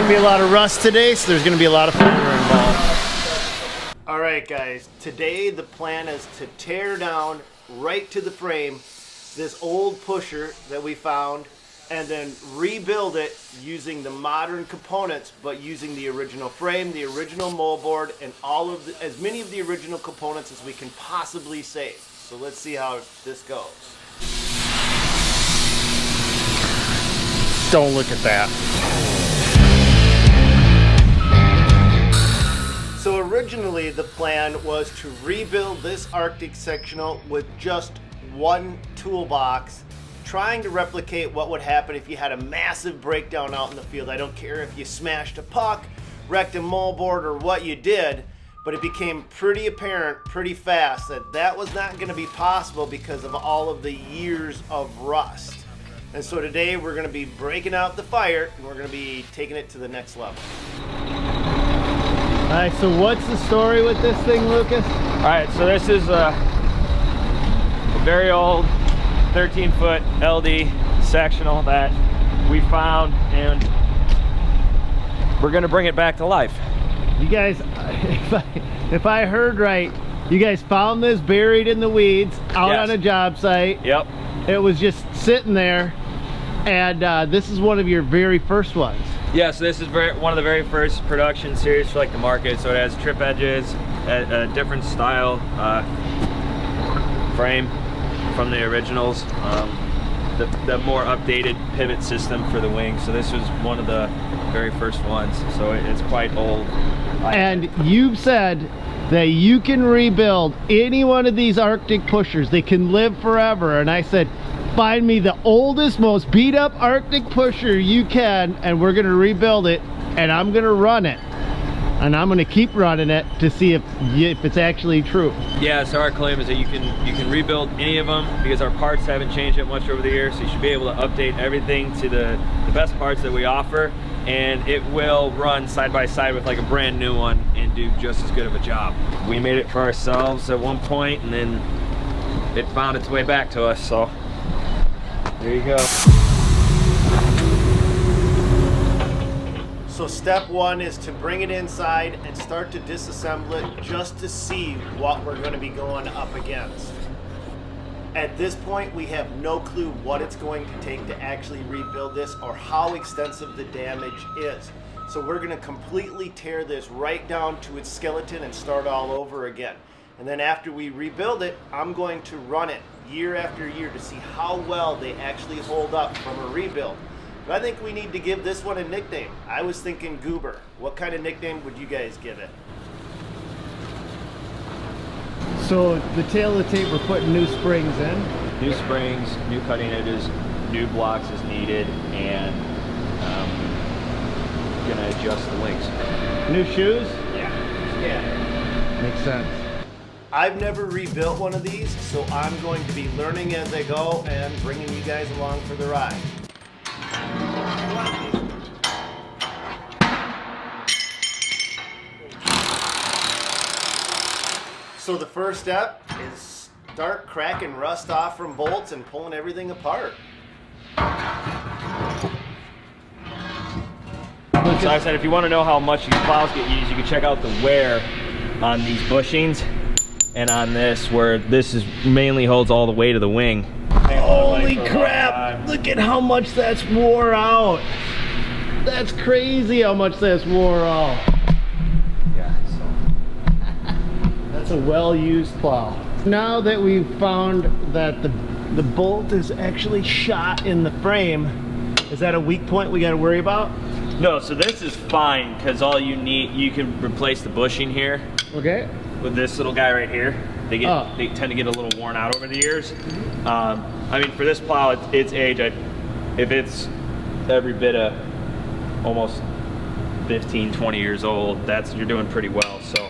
gonna be a lot of rust today, so there's gonna be a lot of fiber involved. All right, guys, today the plan is to tear down right to the frame this old pusher that we found and then rebuild it using the modern components, but using the original frame, the original moldboard, and all of as many of the original components as we can possibly save. So let's see how this goes. Don't look at that. So originally the plan was to rebuild this Arctic sectional with just one toolbox, trying to replicate what would happen if you had a massive breakdown out in the field. I don't care if you smashed a puck, wrecked a moldboard, or what you did, but it became pretty apparent pretty fast that that was not going to be possible because of all of the years of rust. And so today we're going to be breaking out the fire and we're going to be taking it to the next level. All right, so what's the story with this thing, Lucas? All right, so this is a very old 13-foot LD sectional that we found, and we're gonna bring it back to life. You guys, if I heard right, you guys found this buried in the weeds out on a job site. Yep. It was just sitting there, and this is one of your very first ones. Yeah, so this is one of the very first production series for like the market. So it has trip edges, a different style frame from the originals, the more updated pivot system for the wing. So this was one of the very first ones, so it's quite old. And you've said that you can rebuild any one of these Arctic pushers. They can live forever. And I said, find me the oldest, most beat up Arctic pusher you can, and we're gonna rebuild it, and I'm gonna run it. And I'm gonna keep running it to see if it's actually true. Yeah, so our claim is that you can rebuild any of them because our parts haven't changed that much over the years, so you should be able to update everything to the best parts that we offer, and it will run side by side with like a brand new one and do just as good of a job. We made it for ourselves at one point, and then it found its way back to us, so there you go. So step one is to bring it inside and start to disassemble it just to see what we're going to be going up against. At this point, we have no clue what it's going to take to actually rebuild this or how extensive the damage is. So we're going to completely tear this right down to its skeleton and start all over again. And then after we rebuild it, I'm going to run it year after year to see how well they actually hold up from a rebuild. But I think we need to give this one a nickname. I was thinking Goober. What kind of nickname would you guys give it? So the tail of the tape, we're putting new springs in? New springs, new cutting edges, new blocks as needed, and gonna adjust the wings. New shoes? Yeah. Makes sense. I've never rebuilt one of these, so I'm going to be learning as I go and bringing you guys along for the ride. So the first step is start cracking rust off from bolts and pulling everything apart. So I said if you want to know how much these plows get used, you can check out the wear on these bushings and on this, where this is mainly holds all the weight of the wing. Holy crap! Look at how much that's wore out. That's crazy how much that's wore out. Yeah, so that's a well-used plow. Now that we've found that the bolt is actually shot in the frame, is that a weak point we got to worry about? No, so this is fine because all you need, you can replace the bushing here. Okay. With this little guy right here. They tend to get a little worn out over the years. I mean, for this plow, its age, if it's every bit of almost 15, 20 years old, you're doing pretty well. So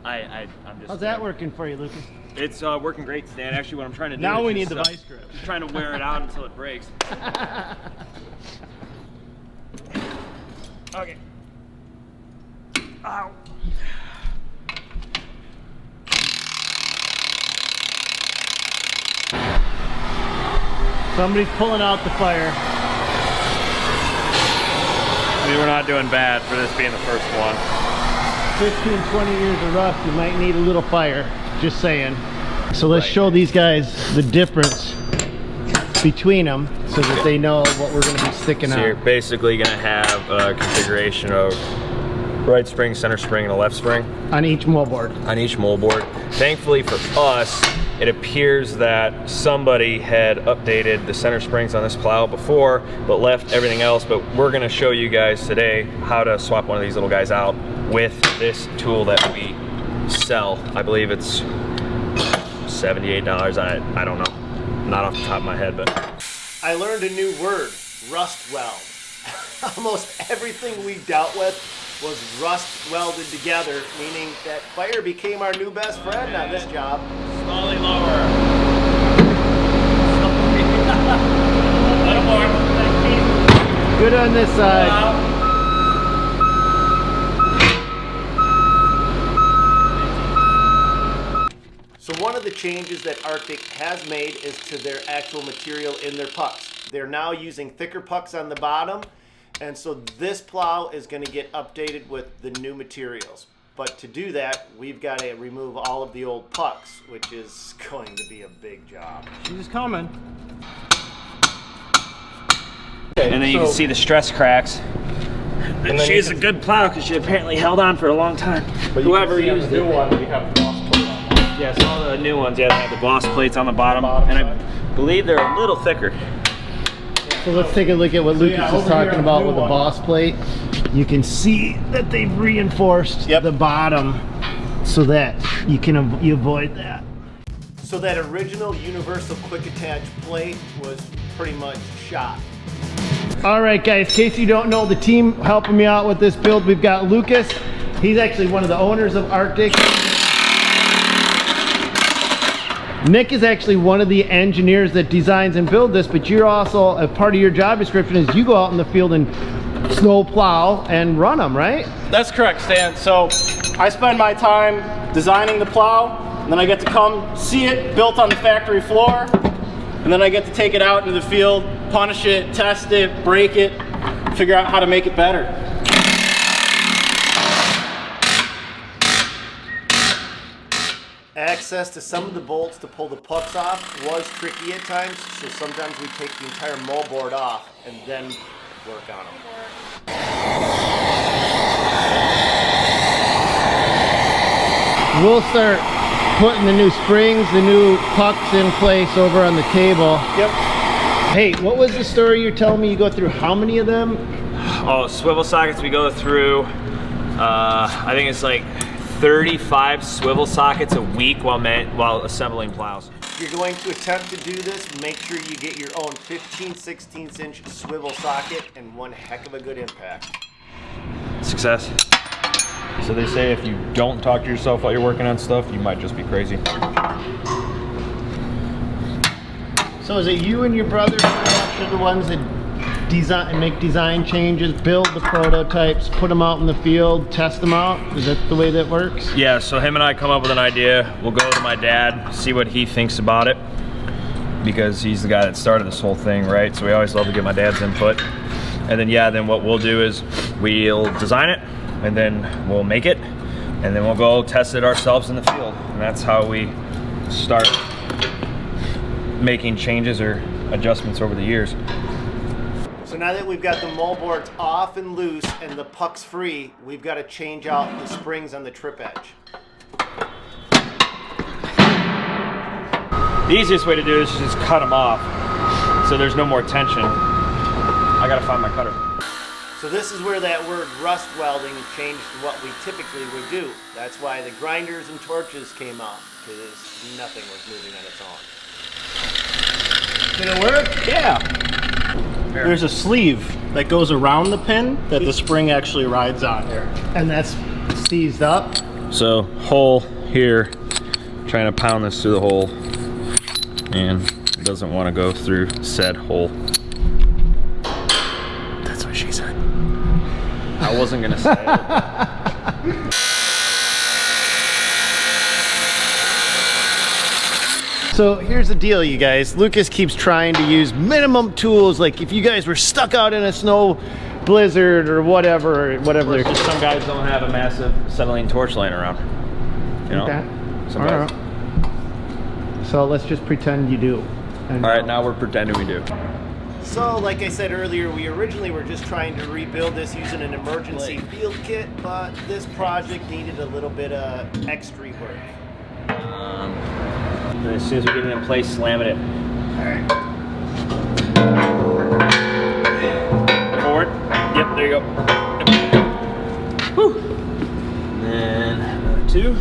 I'm just. How's that working for you, Lucas? It's working great, Stan. Actually, what I'm trying to do now is we need the vice grip. Just trying to wear it out until it breaks. Okay. Ow. Somebody's pulling out the fire. we're not doing bad for this being the first one. 15, 20 years of rust, you might need a little fire, just saying. So let's show these guys the difference between them so that they know what we're going to be sticking on. So you're basically going to have a configuration of right spring, center spring, and a left spring. On each moldboard. On each moldboard. Thankfully for us, it appears that somebody had updated the center springs on this plow before, but left everything else. But we're going to show you guys today how to swap one of these little guys out with this tool that we sell. I believe it's $78. I don't know. Not off the top of my head, but. I learned a new word, rust weld. Almost everything we dealt with was rust welded together, meaning that fire became our new best friend on this job. Slowly lower. A little more. Good on this side. So one of the changes that Arctic has made is to their actual material in their pucks. They're now using thicker pucks on the bottom, and so this plow is going to get updated with the new materials. But to do that, we've got to remove all of the old pucks, which is going to be a big job. She's coming. And then you can see the stress cracks. And she's a good plow because she apparently held on for a long time. But whoever used it. One, we have the boss plate on. Yes, all the new ones, yeah, they have the gloss plates on the bottom, and I believe they're a little thicker. So let's take a look at what Lucas is talking about with the boss plate. You can see that they've reinforced the bottom so that you can you avoid that. So that original universal quick attach plate was pretty much shot. All right, guys, in case you don't know, the team helping me out with this build, we've got Lucas. He's actually one of the owners of Arctic. Nick is actually one of the engineers that designs and builds this, but you're also, a part of your job description is you go out in the field and snow plow and run them, right? That's correct, Stan. So I spend my time designing the plow, and then I get to come see it built on the factory floor, and then I get to take it out into the field, punish it, test it, break it, figure out how to make it better. Access to some of the bolts to pull the pucks off was tricky at times, so sometimes we take the entire moldboard off and then work on them. We'll start putting the new springs, the new pucks in place over on the table. Yep. Hey, what was the story you're telling me? You go through how many of them? Oh, swivel sockets we go through, I think it's like 35 swivel sockets a week while assembling plows. If you're going to attempt to do this, make sure you get your own 15/16 inch swivel socket and one heck of a good impact. Success. So they say if you don't talk to yourself while you're working on stuff, you might just be crazy. So is it you and your brother are the ones that design and make design changes, build the prototypes, put them out in the field, test them out? Is that the way that works? Yeah, so him and I come up with an idea. We'll go to my dad, see what he thinks about it, because he's the guy that started this whole thing, right? So we always love to get my dad's input. And then, yeah, then what we'll do is we'll design it, and then we'll make it, and then we'll go test it ourselves in the field. And that's how we start making changes or adjustments over the years. So now that we've got the moldboards off and loose and the pucks free, we've got to change out the springs on the trip edge. The easiest way to do this is just cut them off so there's no more tension. I gotta find my cutter. So this is where that word rust welding changed to what we typically would do. That's why the grinders and torches came out, because nothing was moving on its own. Did it work? Yeah. There's a sleeve that goes around the pin that the spring actually rides on here. And that's seized up? So hole here, trying to pound this through the hole, and it doesn't want to go through said hole. That's what she said. I wasn't gonna say it. So here's the deal, you guys. Lucas keeps trying to use minimum tools. Like if you guys were stuck out in a snow blizzard or whatever they're. Just some guys don't have a massive acetylene torch laying around. You know? Okay. Some All guys. right. So let's just pretend you do. And All right, now we're pretending we do. So, like I said earlier, we originally were just trying to rebuild this using an emergency field kit, but this project needed a little bit of extra work. And as soon as we get it in place, slam it in. All right. Forward. Yep, there you go. Yep. Whew. And then 2.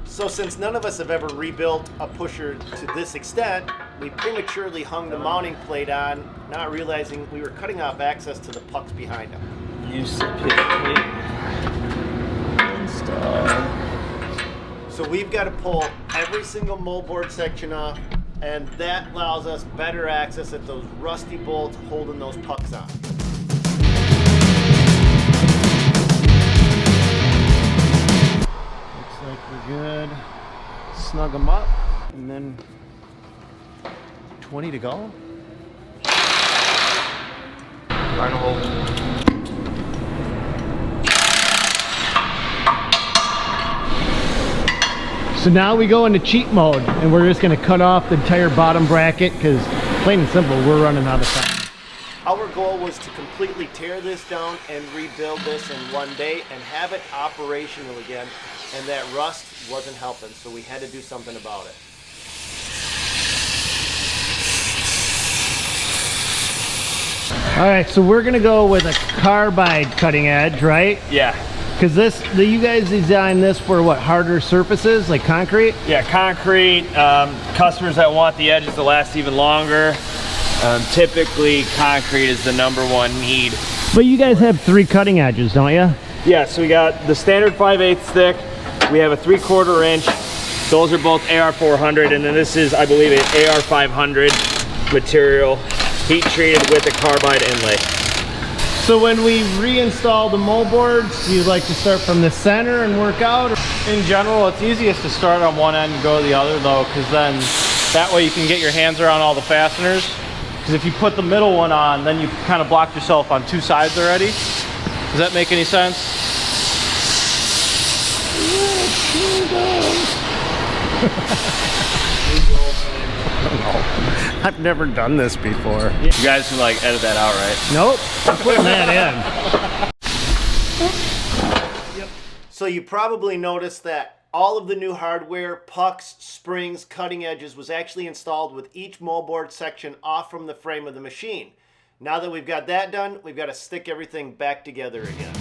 So since none of us have ever rebuilt a pusher to this extent, we prematurely hung the mounting plate on, not realizing we were cutting off access to the pucks behind them. Use the plate. Install. So we've got to pull every single moldboard section off, and that allows us better access at those rusty bolts holding those pucks on. Looks like we're good. Snug them up, and then 20 to go. Trying to hold. So now we go into cheat mode, and we're just going to cut off the entire bottom bracket because, plain and simple, we're running out of time. Our goal was to completely tear this down and rebuild this in one day and have it operational again, and that rust wasn't helping, so we had to do something about it. All right, so we're going to go with a carbide cutting edge, right? Yeah. Because you guys designed this for what, harder surfaces like concrete? Yeah, concrete. Customers that want the edges to last even longer. Typically, concrete is the #1 need. But you guys have 3 cutting edges, don't you? Yeah, so we got the standard 5/8 thick. We have a 3/4 inch. Those are both AR400, and then this is, I believe, an AR500 material, heat treated with a carbide inlay. So when we reinstall the moldboards, you like to start from the center and work out? In general, it's easiest to start on one end and go to the other though, because then that way you can get your hands around all the fasteners. Because if you put the middle one on, then you kind of blocked yourself on 2 sides already. Does that make any sense? Yeah, it sure does. I've never done this before. You guys can like edit that out, right? Nope, I'm putting that in. So you probably noticed that all of the new hardware, pucks, springs, cutting edges was actually installed with each moldboard section off from the frame of the machine. Now that we've got that done, we've got to stick everything back together again.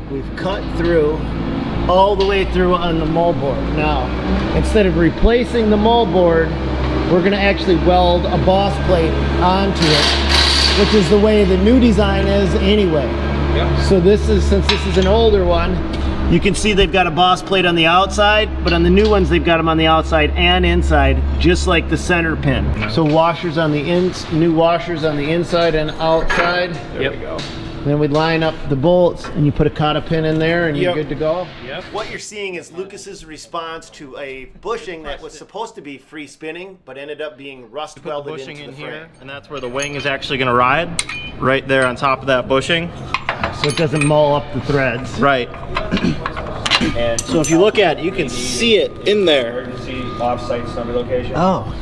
We've cut through all the way through on the moldboard. Now, instead of replacing the moldboard, we're going to actually weld a boss plate onto it, which is the way the new design is anyway. Yep. So since this is an older one, You can see they've got a boss plate on the outside, but on the new ones they've got them on the outside and inside, just like the center pin. So washers on the new washers on the inside and outside. There we go. Then we line up the bolts and you put a cotta pin in there and you're good to go. Yep. What you're seeing is Lucas's response to a bushing that was supposed to be free spinning, but ended up being rust welded Bushing into in the frame. here, and that's where the wing is actually going to ride, right there on top of that bushing. So it doesn't mull up the threads. Right. And So if you look at it, you can see it in there. emergency off-site assembly location. Oh,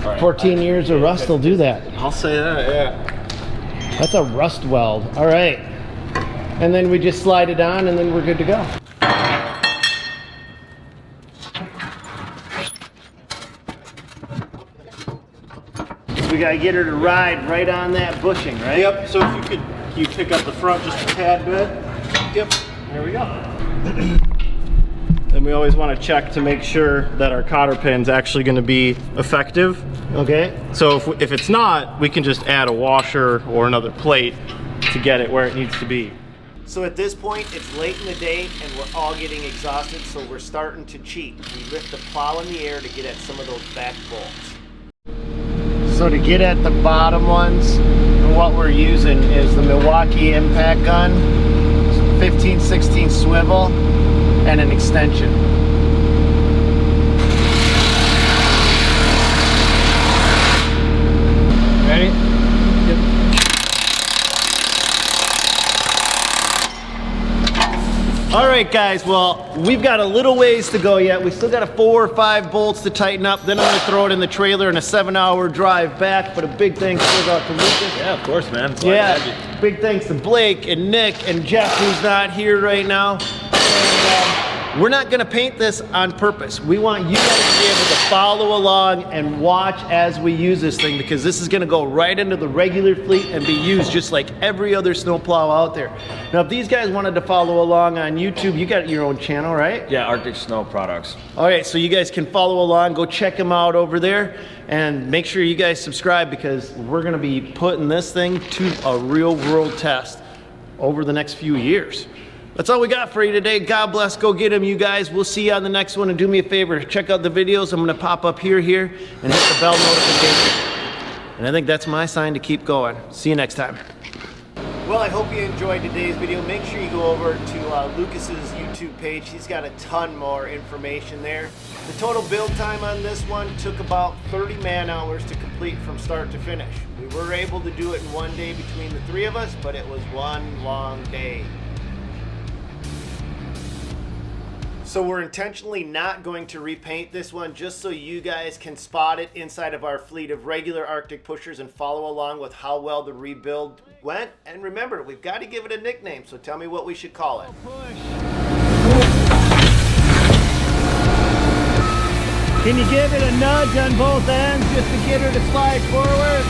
All right. 14 years of rust will do that. I'll say that, yeah. That's a rust weld. All right. And then we just slide it on and then we're good to go. We gotta get her to ride right on that bushing, right? Yep, so if you pick up the front just a tad bit. Yep, there we go. Then we always want to check to make sure that our cotter pin's actually going to be effective. Okay. So if it's not, we can just add a washer or another plate to get it where it needs to be. So at this point, it's late in the day and we're all getting exhausted, so we're starting to cheat. We lift the plow in the air to get at some of those back bolts. So to get at the bottom ones, what we're using is the Milwaukee impact gun, 15/16 swivel, and an extension. Ready? Yep. All right, guys, well, we've got a little ways to go yet. We still got 4 or 5 bolts to tighten up. Then I'm gonna throw it in the trailer and a 7-hour drive back. But a big thanks goes out to Lucas. Yeah, of course, man. Yeah, big thanks to Blake and Nick and Jeff, who's not here right now. And we're not gonna paint this on purpose. We want you guys to be able to follow along and watch as we use this thing, because this is gonna go right into the regular fleet and be used just like every other snowplow out there. Now, if these guys wanted to follow along on YouTube, you got your own channel, right? Yeah, Arctic Snow Products. All right, so you guys can follow along, go check them out over there, and make sure you guys subscribe, because we're gonna be putting this thing to a real world test over the next few years. That's all we got for you today. God bless. Go get them, you guys. We'll see you on the next one. And do me a favor, check out the videos. I'm going to pop up here, and hit the bell notification. And I think that's my sign to keep going. See you next time. Well, I hope you enjoyed today's video. Make sure you go over to Lucas's YouTube page. He's got a ton more information there. The total build time on this one took about 30 man-hours to complete from start to finish. We were able to do it in one day between the 3 of us, but it was one long day. So we're intentionally not going to repaint this one, just so you guys can spot it inside of our fleet of regular Arctic pushers and follow along with how well the rebuild went. And remember, we've got to give it a nickname, so tell me what we should call it. Can you give it a nudge on both ends just to get her to slide forward?